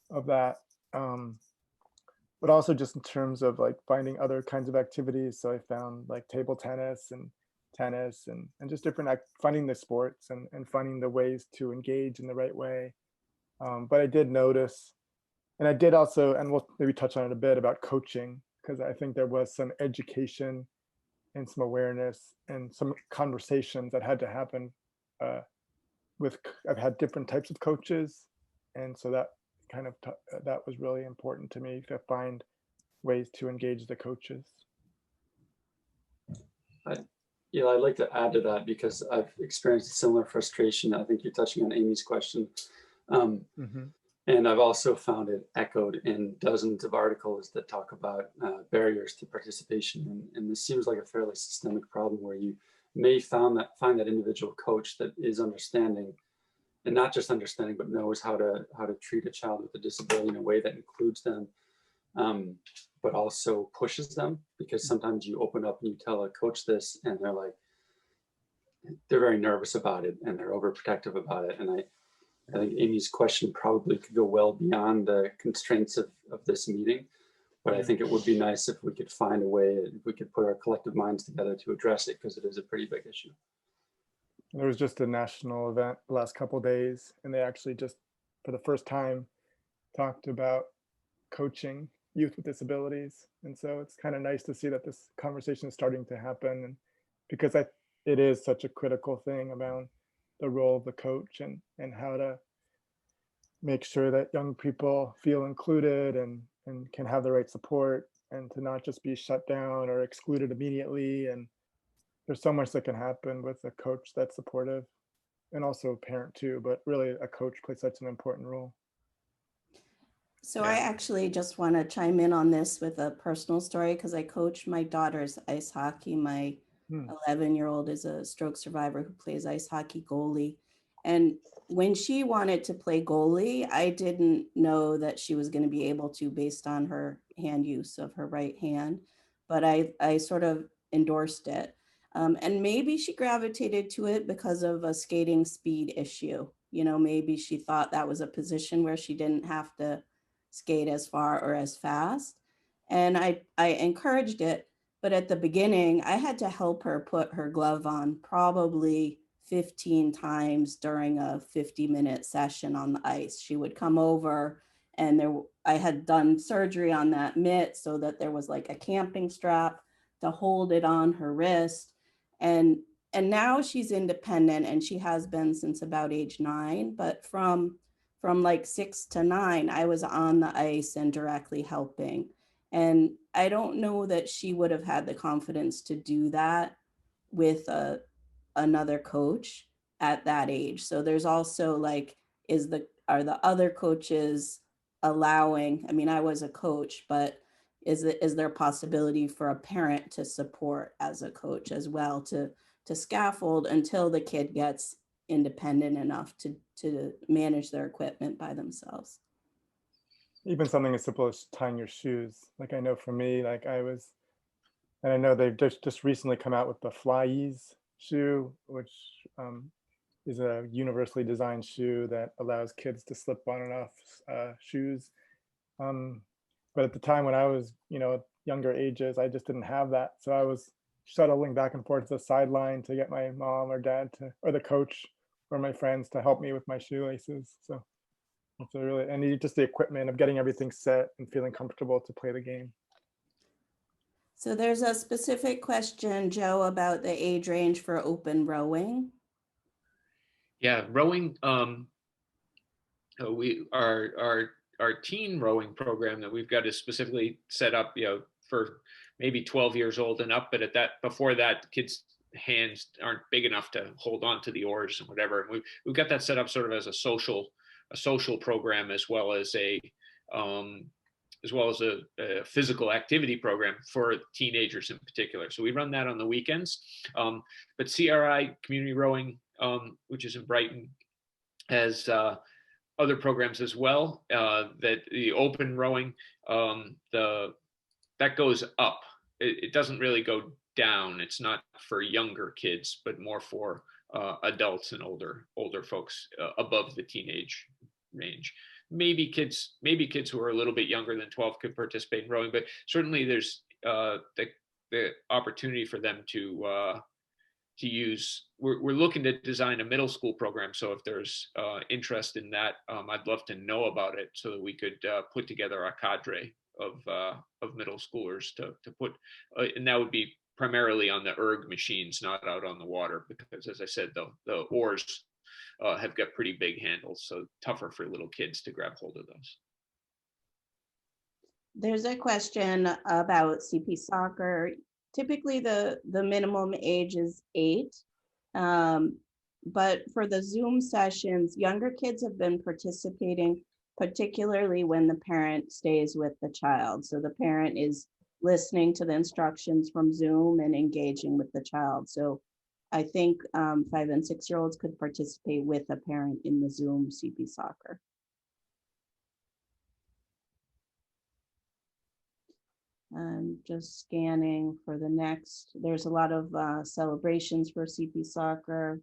of that. But also just in terms of like finding other kinds of activities. So I found like table tennis and tennis and just different, finding the sports and finding the ways to engage in the right way. But I did notice, and I did also, and we'll maybe touch on it a bit about coaching, because I think there was some education and some awareness and some conversations that had to happen uh, I've had different types of coaches. And so that kind of, that was really important to me to find ways to engage the coaches. Yeah, I'd like to add to that because I've experienced a similar frustration. I think you're touching on Amy's question. And I've also found it echoed in dozens of articles that talk about barriers to participation. And this seems like a fairly systemic problem where you may find that individual coach that is understanding, and not just understanding, but knows how to treat a child with a disability in a way that includes them, but also pushes them. Because sometimes you open up and you tell a coach this, and they're very nervous about it and they're overprotective about it. And I think Amy's question probably could go well beyond the constraints of this meeting, but I think it would be nice if we could find a way, if we could put our collective minds together to address it, because it is a pretty big issue. There was just a national event the last couple of days, and they actually just, for the first time, talked about coaching youth with disabilities. And so it's kind of nice to see that this conversation is starting to happen, and because it is such a critical thing about the role of the coach and how to make sure that young people feel included and can have the right support, and to not just be shut down or excluded immediately. And there's so much that can happen with a coach that's supportive, and also a parent too, but really a coach plays such an important role. So Yeah. I actually just want to chime in on this with a personal story, because I coach my daughter's ice hockey. My 11-year-old is a stroke survivor who plays ice hockey goalie. And when she wanted to play goalie, I didn't know that she was going to be able to based on her hand use of her right hand, but I sort of endorsed it. And maybe she gravitated to it because of a skating speed issue. You know, maybe she thought that was a position where she didn't have to skate as far or as fast. And I encouraged it. But at the beginning, I had to help her put her glove on probably 15 times during a 50-minute session on the ice. She would come over, and I had done surgery on that mitt so that there was like a camping strap to hold it on her wrist. And now she's independent, and she has been since about age 9. But from like 6 to 9, I was on the ice and directly helping. And I don't know that she would have had the confidence to do that with another coach at that age. So there's also like, are the other coaches allowing, I mean, I was a coach, but is there a possibility for a parent to support as a coach as well, to scaffold until the kid gets independent enough to manage their equipment by themselves? Even something as simple as tying your shoes. Like I know for me, like and I know they've just recently come out with the Fly Ease shoe, which is a universally designed shoe that allows kids to slip on and off shoes. But at the time when I was, younger ages, I just didn't have that. So I was shuttling back and forth to the sideline to get my mom or dad or the coach or my friends to help me with my shoelaces. So it's and just the equipment of getting everything set and feeling comfortable to play the game. So there's a specific question, Joe, about the age range for open rowing. Yeah, rowing. Our teen rowing program that we've got is specifically set up, for maybe 12 years old and up. But before that, kids' hands aren't big enough to hold on to the oars and whatever. And we've got that set up sort of as a social program, as well as a physical activity program for teenagers in particular. So we run that on the weekends. But CRI Community Rowing, which is in Brighton, has other programs as well. That the open rowing, that goes up. It doesn't really go down. It's not for younger kids, but more for adults and older folks above the teenage range. Maybe kids who are a little bit younger than 12 could participate in rowing, but certainly there's the opportunity for them to use. We're looking to design a middle school program, so if there's interest in that, I'd love to know about it so that we could put together a cadre of middle schoolers to put, and that would be primarily on the erg machines, not out on the water, because as I said, the oars have got pretty big handles, so tougher for little kids to grab hold of those. There's a question about CP soccer. Typically the minimum age is 8. But for the Zoom sessions, younger kids have been participating, particularly when the parent stays with the child. So the parent is listening to the instructions from Zoom and engaging with the child. So I think 5 and 6-year-olds could participate with a parent in the Zoom CP soccer. I'm just scanning for the next. There's a lot of celebrations for CP soccer.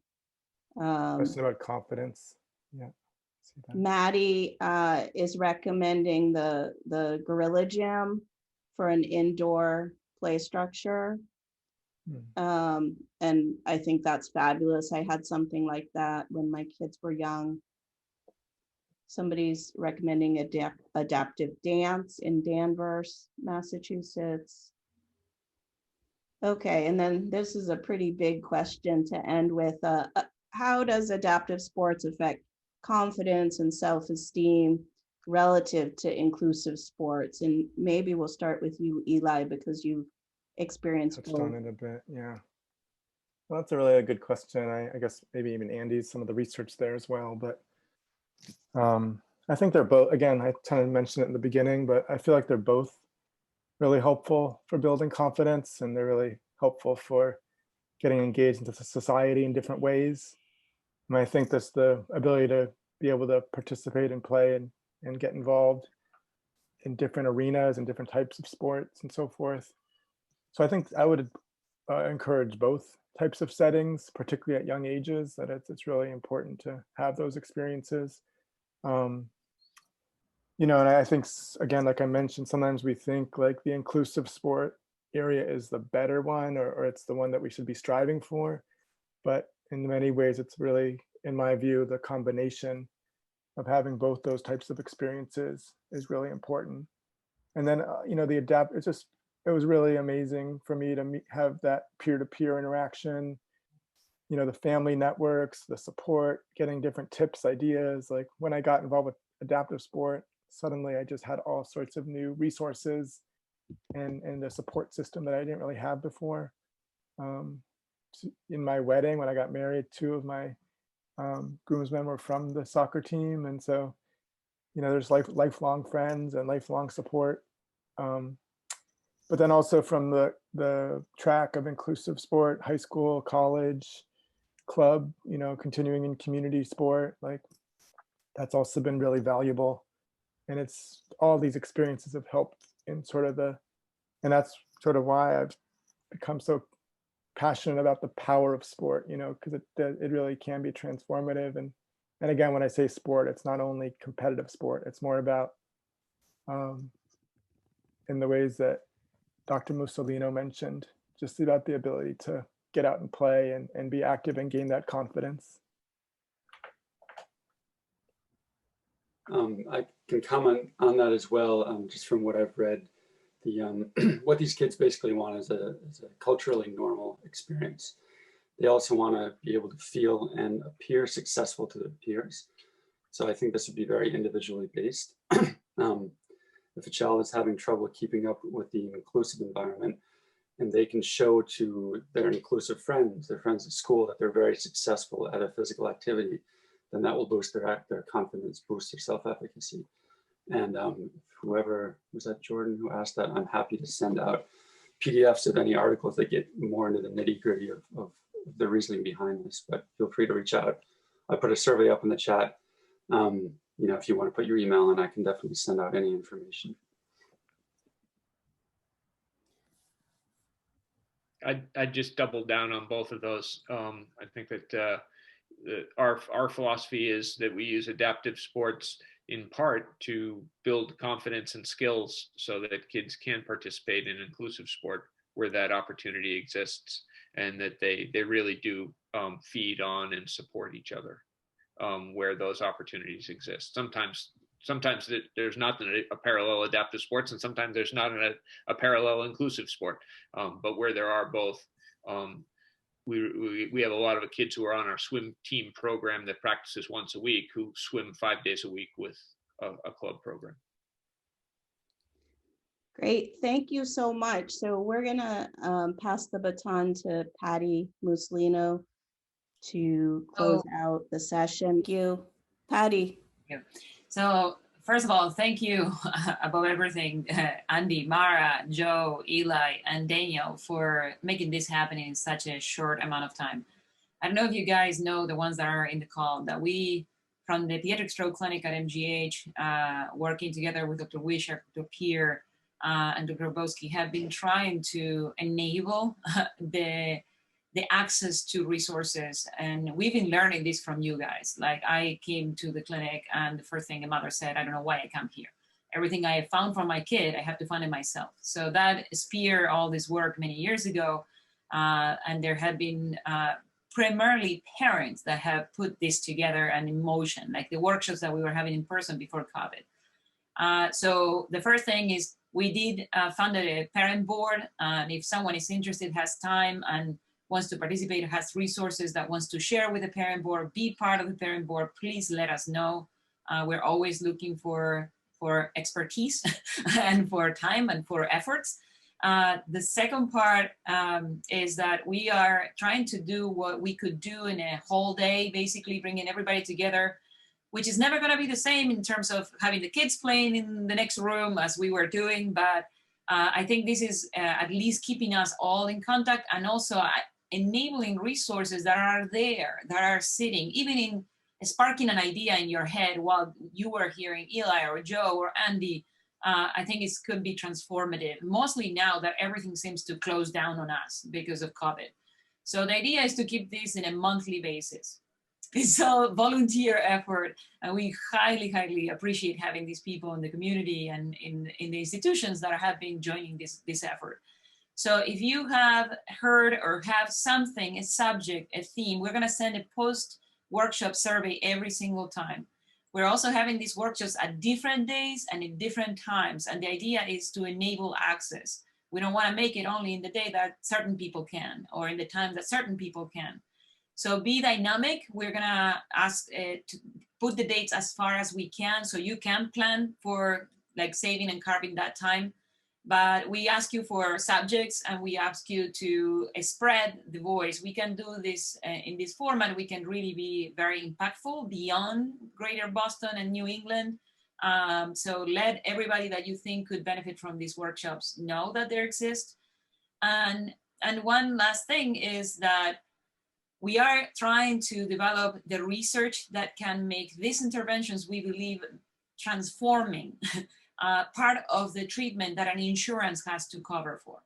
Question about confidence. Yeah. See that. Maddie is recommending the Gorilla Gym for an indoor play structure. And I think that's fabulous. I had something like that when my kids were young. Somebody's recommending adaptive dance in Danvers, Massachusetts. Okay, and then this is a pretty big question to end with. How does adaptive sports affect confidence and self-esteem relative to inclusive sports? And maybe we'll start with you, Eli, because you've experienced Touched on it a bit, yeah. Well, that's a really good question. I guess maybe even Andy's some of the research there as well, but I think they're both, again, I kind of mentioned it in the beginning, but I feel like they're both really helpful for building confidence, and they're really helpful for getting engaged into society in different ways. And I think that's the ability to be able to participate and play and get involved in different arenas and different types of sports and so forth. So I think I would encourage both types of settings, particularly at young ages, that it's really important to have those experiences. You know, and I think, again, like I mentioned, sometimes we think like the inclusive sport area is the better one, or it's the one that we should be striving for. But in many ways, it's really, in my view, the combination of having both those types of experiences is really important. And then, you know, it was really amazing for me to have that peer-to-peer interaction, you know, the family networks, the support, getting different tips, ideas. Like when I got involved with adaptive sport, suddenly I just had all sorts of new resources and a support system that I didn't really have before. In my wedding, when I got married, 2 of my groomsmen were from the soccer team. And so, you know, there's lifelong friends and lifelong support. But then also from the track of inclusive sport, high school, college, club, you know, continuing in community sport, like that's also been really valuable. And it's all these experiences have helped in sort of and that's sort of why I've become so passionate about the power of sport, you know, because it really can be transformative. And again, when I say sport, it's not only competitive sport, it's more about in the ways that Dr. Mussolino mentioned, just about the ability to get out and play and be active and gain that confidence. I can comment on that as well, just from what I've read. What these kids basically want is a culturally normal experience. They also want to be able to feel and appear successful to their peers. So I think this would be very individually based. If a child is having trouble keeping up with the inclusive environment, and they can show to their inclusive friends, their friends at school, that they're very successful at a physical activity, then that will boost their confidence, boost their self-efficacy. And whoever, was that Jordan who asked that, I'm happy to send out PDFs of any articles that get more into the nitty-gritty of the reasoning behind this, but feel free to reach out. I put a survey up in the chat. if you want to put your email in, I can definitely send out any information. I'd just double down on both of those. I think that our philosophy is that we use adaptive sports in part to build confidence and skills so that kids can participate in inclusive sport where that opportunity exists, and that they really do feed on and support each other where those opportunities exist. Sometimes there's not a parallel adaptive sports, and sometimes there's not a parallel inclusive sport. But where there are both, we have a lot of kids who are on our swim team program that practices once a week, who swim 5 days a week with a club program. Great, thank you so much. So we're gonna pass the baton to Patty Muslino to close out the session. Thank you, Patty. Yeah. So first of all, thank you above everything, Andy, Mara, Joe, Eli, and Daniel for making this happen in such a short amount of time. I don't know if you guys know, the ones that are in the call, that we, from the Pediatric Stroke Clinic at MGH, working together with Dr. Wishart, Dr. Pierre, and Dr. Bosky, have been trying to enable the access to resources. And we've been learning this from you guys. Like, I came to the clinic and the first thing a mother said, I don't know why I come here. Everything I have found for my kid, I have to find it myself. So that spearheaded all this work many years ago. And there have been primarily parents that have put this together and in motion, like the workshops that we were having in person before COVID. So the first thing is we did funded a parent board. And if someone is interested, has time, and wants to participate, has resources that wants to share with the parent board, be part of the parent board, please let us know. We're always looking for expertise and for time and for efforts. The second part is that we are trying to do what we could do in a whole day, basically bringing everybody together, which is never going to be the same in terms of having the kids playing in the next room as we were doing. But I think this is at least keeping us all in contact, and also enabling resources that are there, that are sitting, even in sparking an idea in your head while you were hearing Eli or Joe or Andy. I think it could be transformative, mostly now that everything seems to close down on us because of COVID. So the idea is to keep this in a monthly basis. It's a volunteer effort, and we highly, highly appreciate having these people in the community and in the institutions that have been joining this effort. So if you have heard or have something, a subject, a theme, we're gonna send a post-workshop survey every single time. We're also having these workshops at different days and in different times. And the idea is to enable access. We don't wanna make it only in the day that certain people can, or in the time that certain people can. So be dynamic. We're gonna ask to put the dates as far as we can, so you can plan for like saving and carving that time. But we ask you for subjects, and we ask you to spread the voice. We can do this in this format. We can really be very impactful beyond Greater Boston and New England. So let everybody that you think could benefit from these workshops know that they exist. And one last thing is that we are trying to develop the research that can make these interventions, we believe, transforming part of the treatment that an insurance has to cover for.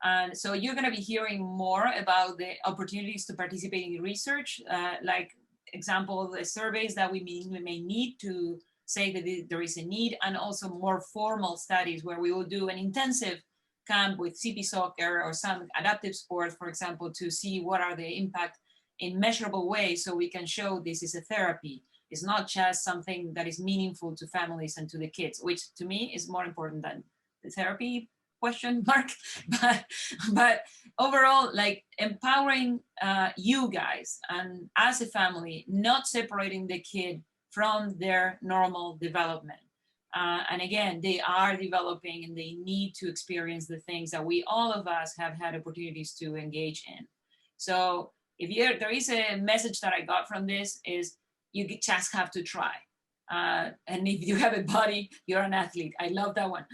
And so you're going to be hearing more about the opportunities to participate in research, like example, the surveys that we may need to say that there is a need, and also more formal studies where we will do an intensive camp with CP soccer or some adaptive sports, for example, to see what are the impact in measurable ways, so we can show this is a therapy. It's not just something that is meaningful to families and to the kids, which to me is more important than the therapy question mark. But overall, like empowering you guys and as a family, not separating the kid from their normal development. And again, they are developing and they need to experience the things that we, all of us, have had opportunities to engage in. So if there is a message that I got from this is you just have to try. And if you have a body, you're an athlete. I love that one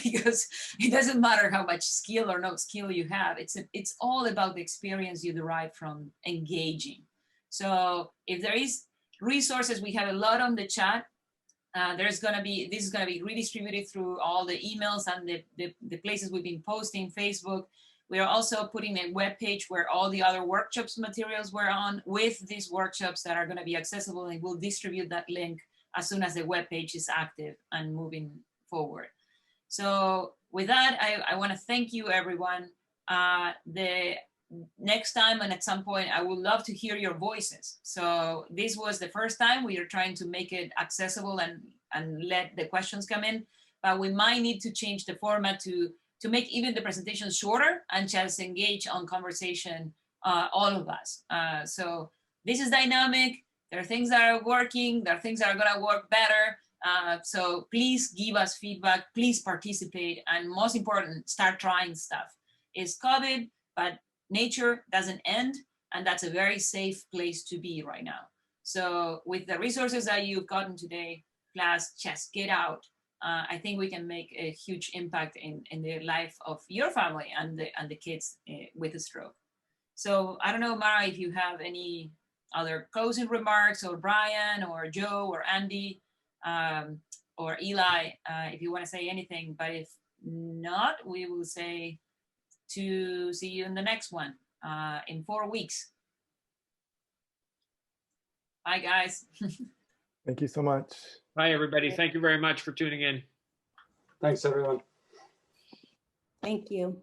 because it doesn't matter how much skill or no skill you have. It's all about the experience you derive from engaging. So if there is resources, we have a lot on the chat. this is gonna be redistributed through all the emails and the places we've been posting, Facebook. We are also putting a web page where all the other workshops materials were on with these workshops that are gonna be accessible, and we'll distribute that link as soon as the web page is active and moving forward. So with that, I wanna thank you, everyone. The next time and at some point, I would love to hear your voices. So this was the first time we are trying to make it accessible and let the questions come in, but we might need to change the format to make even the presentation shorter and just engage on conversation, all of us. So this is dynamic. There are things that are working. There are things that are gonna work better. So please give us feedback, please participate, and most important, start trying stuff. It's COVID, but nature doesn't end, and that's a very safe place to be right now. So with the resources that you've gotten today, class, just get out. I think we can make a huge impact in the life of your family and the kids with a stroke. So I don't know, Mara, if you have any other closing remarks, or Brian, or Joe, or Andy, or Eli, if you want to say anything, but if not, we will say to see you in the next one in 4 weeks. Bye, guys. Thank you so much. Bye, everybody. Thank you very much for tuning in. Thanks, everyone. Thank you.